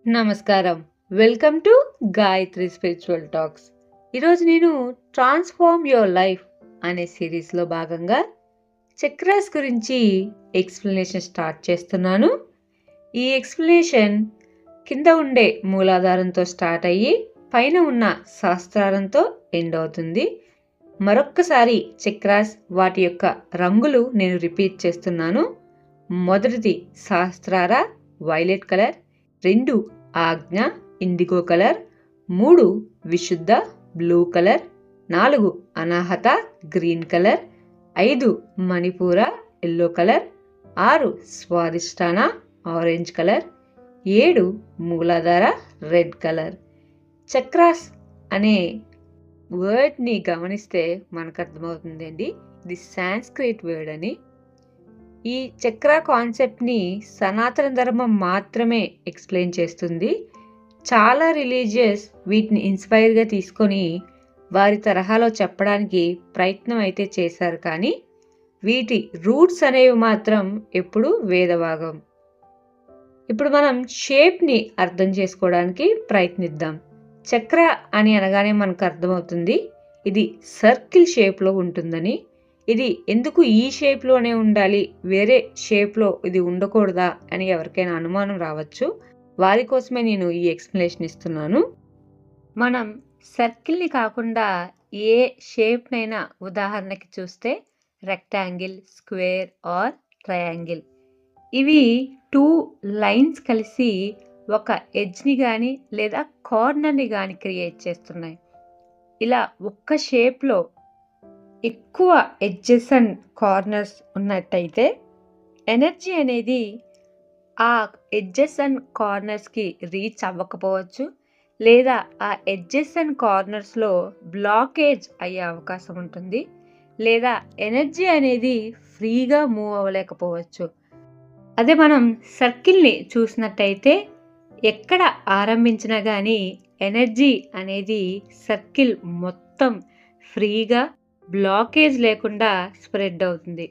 నమస్కారం. Welcome to Gayatri spiritual talks. ఈరోజు నేను ట్రాన్స్ఫార్మ్ యువర్ లైఫ్ అనే సిరీస్లో భాగంగా చక్రాస్ గురించి ఎక్స్ప్లెనేషన్ స్టార్ట్ చేస్తున్నాను. ఈ ఎక్స్ప్లెనేషన్ కింద ఉండే మూలాధారంతో స్టార్ట్ అయ్యి పైన ఉన్న సహస్రారంతో ఎండ్ అవుతుంది. మరొక్కసారి చక్రాస్ వాటి యొక్క రంగులు నేను రిపీట్ చేస్తున్నాను. మొదటిది సహస్రార వైలెట్ కలర్, 2 ఆజ్ఞ ఇండిగో కలర్, 3 విశుద్ధ బ్లూ కలర్, 4 అనాహత గ్రీన్ కలర్, 5 మణిపూర ఎల్లో కలర్, 6 స్వాదిష్టాన ఆరెంజ్ కలర్, 7 మూలాధార రెడ్ కలర్. చక్రాస్ అనే వర్డ్ని గమనిస్తే మనకు అర్థమవుతుందండి, ఇది సాంస్క్రిట్ వర్డ్ అని. ఈ చక్ర కాన్సెప్ట్ని సనాతన ధర్మం మాత్రమే ఎక్స్ప్లెయిన్ చేస్తుంది. చాలా రిలీజియస్ వీటిని ఇన్స్పైర్గా తీసుకొని వారి తరహాలో చెప్పడానికి ప్రయత్నం అయితే చేశారు, కానీ వీటి రూట్స్ అనేవి మాత్రం ఎప్పుడూ వేదభాగం. ఇప్పుడు మనం షేప్ని అర్థం చేసుకోవడానికి ప్రయత్నిద్దాం. చక్ర అని అనగానే మనకు అర్థమవుతుంది ఇది సర్కిల్ షేప్లో ఉంటుందని. ఇది ఎందుకు ఈ షేప్లోనే ఉండాలి, వేరే షేప్లో ఇది ఉండకూడదా అని ఎవరికైనా అనుమానం రావచ్చు. వారి కోసమే నేను ఈ ఎక్స్ప్లెనేషన్ ఇస్తున్నాను. మనం సర్కిల్ని కాకుండా ఏ షేప్నైనా ఉదాహరణకి చూస్తే రెక్టాంగిల్, స్క్వేర్ ఆర్ ట్రయాంగిల్, ఇవి 2 లైన్స్ కలిసి ఒక ఎడ్జ్ని కానీ లేదా కార్నర్ని కానీ క్రియేట్ చేస్తున్నాయి. ఇలా ఒక్క షేప్లో ఎక్కువ ఎడ్జెస్ అండ్ కార్నర్స్ ఉన్నట్టయితే ఎనర్జీ అనేది ఆ ఎడ్జెస్ అండ్ కార్నర్స్కి రీచ్ అవ్వకపోవచ్చు, లేదా ఆ ఎడ్జెస్ అండ్ కార్నర్స్లో బ్లాకేజ్ అయ్యే అవకాశం ఉంటుంది, లేదా ఎనర్జీ అనేది ఫ్రీగా మూవ్ అవ్వలేకపోవచ్చు. అదే మనం సర్కిల్ని చూసినట్టయితే ఎక్కడ ఆరంభించినా కానీ ఎనర్జీ అనేది సర్కిల్ మొత్తం ఫ్రీగా బ్లాకేజ్ లేకుండా స్ప్రెడ్ అవుతుంది.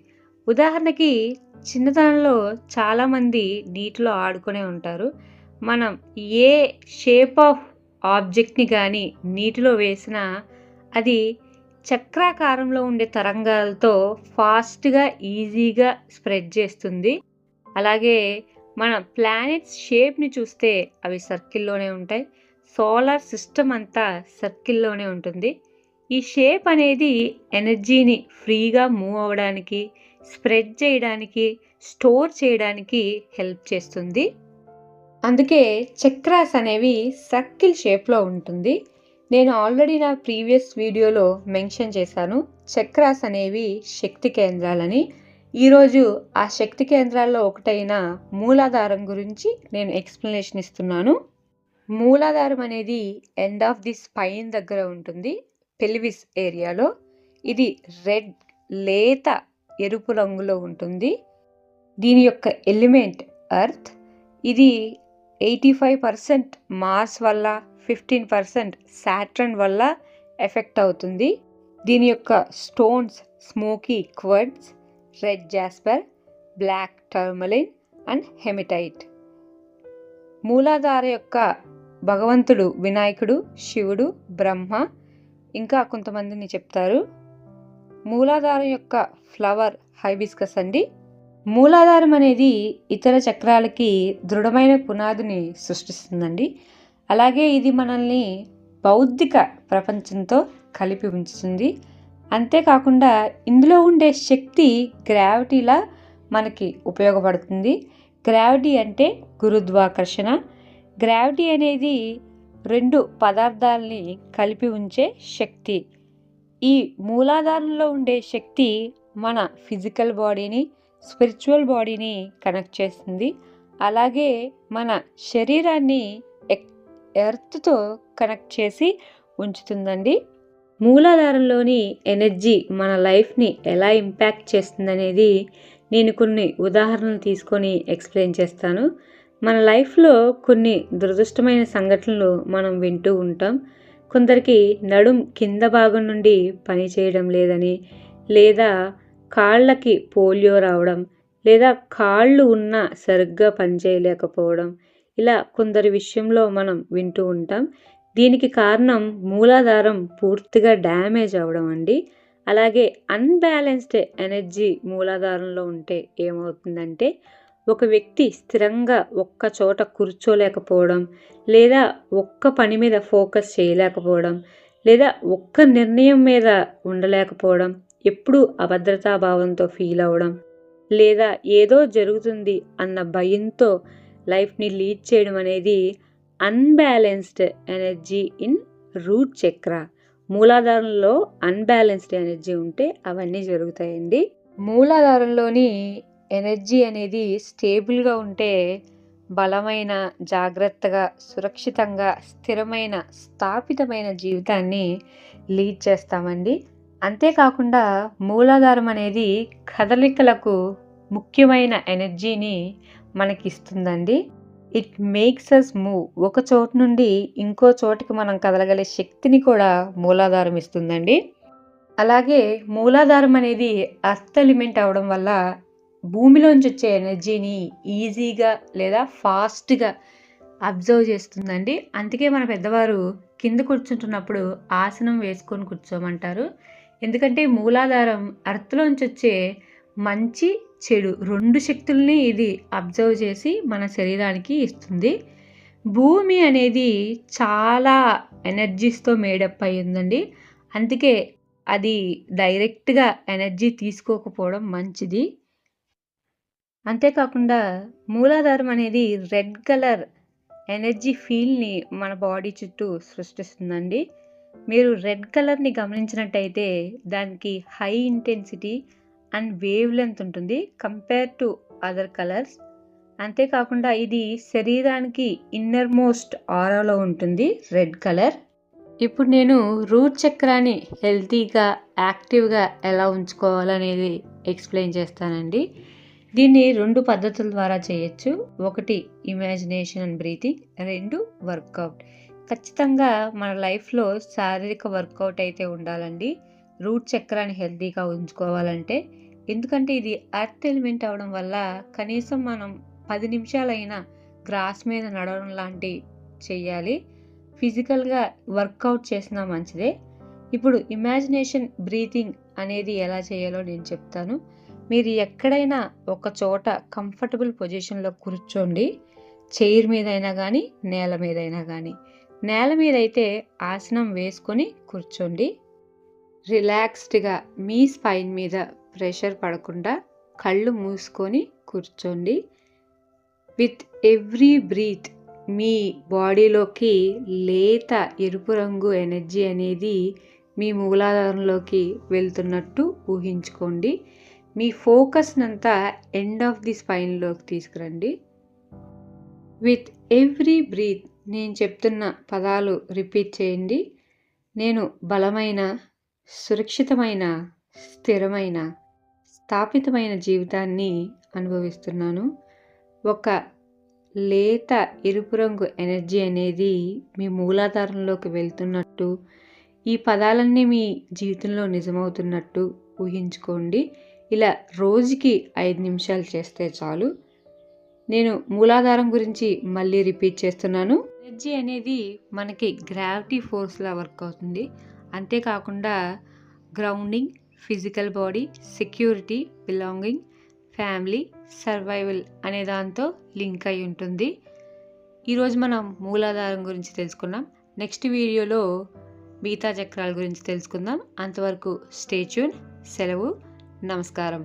ఉదాహరణకి చిన్నతనంలో చాలామంది నీటిలో ఆడుకునే ఉంటారు. మనం ఏ షేప్ ఆఫ్ ఆబ్జెక్ట్ని కానీ నీటిలో వేసినా అది చక్రాకారంలో ఉండే తరంగాలతో ఫాస్ట్గా ఈజీగా స్ప్రెడ్ చేస్తుంది. అలాగే మన ప్లానెట్స్ షేప్ని చూస్తే అవి సర్కిల్లోనే ఉంటాయి. సోలార్ సిస్టమ్ అంతా సర్కిల్లోనే ఉంటుంది. ఈ షేప్ అనేది ఎనర్జీని ఫ్రీగా మూవ్ అవ్వడానికి, స్ప్రెడ్ చేయడానికి, స్టోర్ చేయడానికి హెల్ప్ చేస్తుంది. అందుకే చక్రాస్ అనేవి సర్కిల్ షేప్లో ఉంటుంది. నేను ఆల్రెడీ నా ప్రీవియస్ వీడియోలో మెన్షన్ చేశాను, చక్రాస్ అనేవి శక్తి కేంద్రాలని. ఈరోజు ఆ శక్తి కేంద్రాల్లో ఒకటైన మూలాధారం గురించి నేను ఎక్స్ప్లెనేషన్ ఇస్తున్నాను. మూలాధారం అనేది ఎండ్ ఆఫ్ ది స్పైన్ దగ్గర ఉంటుంది, పెల్విస్ ఏరియాలో. ఇది రెడ్ లేత ఎరుపు రంగులో ఉంటుంది. దీని యొక్క ఎలిమెంట్ ఎర్త్. ఇది 85% మార్స్ వల్ల, 15% సాటర్న్ వల్ల ఎఫెక్ట్ అవుతుంది. దీని యొక్క stones smoky quartz, red jasper, black tourmaline and hematite. మూలాధార యొక్క భగవంతుడు వినాయకుడు, శివుడు, బ్రహ్మ, ఇంకా కొంతమందిని చెప్తారు. మూలాధారం యొక్క ఫ్లవర్ హైబిస్కస్ అండి. మూలాధారం అనేది ఇతర చక్రాలకి దృఢమైన పునాదిని సృష్టిస్తుందండి. అలాగే ఇది మనల్ని బౌద్ధిక ప్రపంచంతో కలిపి ఉంచుతుంది. అంతేకాకుండా ఇందులో ఉండే శక్తి గ్రావిటీలా మనకి ఉపయోగపడుతుంది. గ్రావిటీ అంటే గురుత్వాకర్షణ. గ్రావిటీ అనేది 2 పదార్థాలని కలిపి ఉంచే శక్తి. ఈ మూలాధారంలో ఉండే శక్తి మన ఫిజికల్ బాడీని, స్పిరిచువల్ బాడీని కనెక్ట్ చేస్తుంది. అలాగే మన శరీరాన్ని ఎర్త్తో కనెక్ట్ చేసి ఉంచుతుందండి. మూలాధారంలోని ఎనర్జీ మన లైఫ్ని ఎలా ఇంపాక్ట్ చేస్తుందనేది నేను కొన్ని ఉదాహరణలు తీసుకొని ఎక్స్ప్లెయిన్ చేస్తాను. మన లైఫ్లో కొన్ని దురదృష్టమైన సంఘటనలు మనం వింటూ ఉంటాం. కొందరికి నడుం కింద భాగం నుండి పని చేయడం లేదని, లేదా కాళ్ళకి పోలియో రావడం, లేదా కాళ్ళు ఉన్నా సరిగ్గా పనిచేయలేకపోవడం, ఇలా కొందరి విషయంలో మనం వింటూ ఉంటాం. దీనికి కారణం మూలాధారం పూర్తిగా డ్యామేజ్ అవ్వడం అండి. అలాగే అన్‌బ్యాలెన్స్‌డ్ ఎనర్జీ మూలాధారంలో ఉంటే ఏమవుతుందంటే, ఒక వ్యక్తి స్థిరంగా ఒక్క చోట కూర్చోలేకపోవడం, లేదా ఒక్క పని మీద ఫోకస్ చేయలేకపోవడం, లేదా ఒక్క నిర్ణయం మీద ఉండలేకపోవడం, ఎప్పుడూ అభద్రతా భావంతో ఫీల్ అవ్వడం, లేదా ఏదో జరుగుతుంది అన్న భయంతో లైఫ్‌ని లీడ్ చేయడం అనేది అన్‌బ్యాలెన్స్‌డ్ ఎనర్జీ ఇన్ రూట్ చక్ర. మూలాధారంలో అన్‌బ్యాలెన్స్‌డ్ ఎనర్జీ ఉంటే అవన్నీ జరుగుతాయండి. మూలాధారంలోని ఎనర్జీ అనేది స్టేబుల్‌గా ఉంటే బలమైన, జాగ్రత్తగా, సురక్షితంగా, స్థిరమైన, స్థాపితమైన జీవితాన్ని లీడ్ చేస్తామండి. అంతేకాకుండా మూలాధారం అనేది కదలికలకు ముఖ్యమైన ఎనర్జీని మనకిస్తుందండి. It makes us move. ఒక చోటు నుండి ఇంకో చోటికి మనం కదలగలే శక్తిని కూడా మూలాధారం ఇస్తుందండి. అలాగే మూలాధారం అనేది ఎర్త్ ఎలిమెంట్ అవ్వడం వల్ల భూమిలోంచి వచ్చే ఎనర్జీని ఈజీగా లేదా ఫాస్ట్‌గా అబ్జర్వ్ చేస్తుందండి. అందుకే మన పెద్దవారు కింద కూర్చుంటున్నప్పుడు ఆసనం వేసుకొని కూర్చోమంటారు. ఎందుకంటే మూలాధారం ఎర్త్‌లోంచి వచ్చే మంచి, చెడు 2 శక్తుల్ని ఇది అబ్జర్వ్ చేసి మన శరీరానికి ఇస్తుంది. భూమి అనేది చాలా ఎనర్జీస్‌తో మేడప్ అయ్యి ఉందండి. అందుకే అది డైరెక్ట్‌గా ఎనర్జీ తీసుకోకపోవడం మంచిది. అంతేకాకుండా మూలాధారం అనేది రెడ్ కలర్ ఎనర్జీ ఫీల్డ్‌ని మన బాడీ చుట్టూ సృష్టిస్తుందండి. మీరు రెడ్ కలర్‌ని గమనించినట్టయితే దానికి high intensity and wave length ఉంటుంది కంపేర్ టు అదర్ కలర్స్. అంతేకాకుండా ఇది శరీరానికి ఇన్నర్ మోస్ట్ ఆరాలో ఉంటుంది రెడ్ కలర్. ఇప్పుడు నేను రూట్ చక్రాన్ని హెల్తీగా, యాక్టివ్‌గా ఎలా ఉంచుకోవాలనేది ఎక్స్‌ప్లెయిన్ చేస్తానండి. దీన్ని 2 పద్ధతుల ద్వారా చేయొచ్చు. 1 ఇమాజినేషన్ అండ్ బ్రీతింగ్, 2 వర్కౌట్. ఖచ్చితంగా మన లైఫ్‌లో శారీరక వర్కౌట్ అయితే ఉండాలండి. రూట్ చక్రాన్ని హెల్తీగా ఉంచుకోవాలంటే. ఎందుకంటే ఇది ఎర్త్ ఎలిమెంట్ అవ్వడం వల్ల కనీసం మనం 10 నిమిషాలైనా గ్రాస్ మీద నడవడం లాంటివి చెయ్యాలి. ఫిజికల్‌గా వర్కౌట్ చేసినా మంచిదే. ఇప్పుడు ఇమాజినేషన్ బ్రీతింగ్ అనేది ఎలా చేయాలో నేను చెప్తాను. మీరు ఎక్కడైనా ఒక చోట కంఫర్టబుల్ పొజిషన్‌లో కూర్చోండి. చైర్ మీదైనా గానీ, నేల మీదైనా గానీ. నేల మీదైతే ఆసనం వేసుకొని కూర్చోండి. రిలాక్స్డ్‌గా మీ స్పైన్ మీద ప్రెషర్ పడకుండా కళ్ళు మూసుకొని కూర్చోండి. విత్ ఎవ్రీ బ్రీత్ మీ బాడీలోకి లేత ఎరుపు రంగు ఎనర్జీ అనేది మీ మూలాధారంలోకి వెళ్తున్నట్టు ఊహించుకోండి. మీ ఫోకస్‌నంతా ఎండ్ ఆఫ్ ది స్పైన్‌లోకి తీసుకురండి. విత్ ఎవ్రీ బ్రీత్ నేను చెప్తున్న పదాలు రిపీట్ చేయండి. నేను బలమైన, సురక్షితమైన, స్థిరమైన, స్థాపితమైన జీవితాన్ని అనుభవిస్తున్నాను. ఒక లేత ఎరుపు రంగు ఎనర్జీ అనేది మీ మూలాధారంలోకి వెళ్తున్నట్టు, ఈ పదాలన్నీ మీ జీవితంలో నిజమవుతున్నట్టు ఊహించుకోండి. ఇలా రోజుకి 5 నిమిషాలు చేస్తే చాలు. నేను మూలాధారం గురించి మళ్ళీ రిపీట్ చేస్తున్నాను. ఎనర్జీ అనేది మనకి గ్రావిటీ ఫోర్స్‌లా వర్క్ అవుతుంది. అంతేకాకుండా grounding, physical body, security, belonging, family, survival అనే దాంతో లింక్ అయి ఉంటుంది. ఈరోజు మనం మూలాధారం గురించి తెలుసుకున్నాం. నెక్స్ట్ వీడియోలో మిగతా చక్రాల గురించి తెలుసుకుందాం. అంతవరకు స్టే ట్యూన్. సెలవు. నమస్కారం.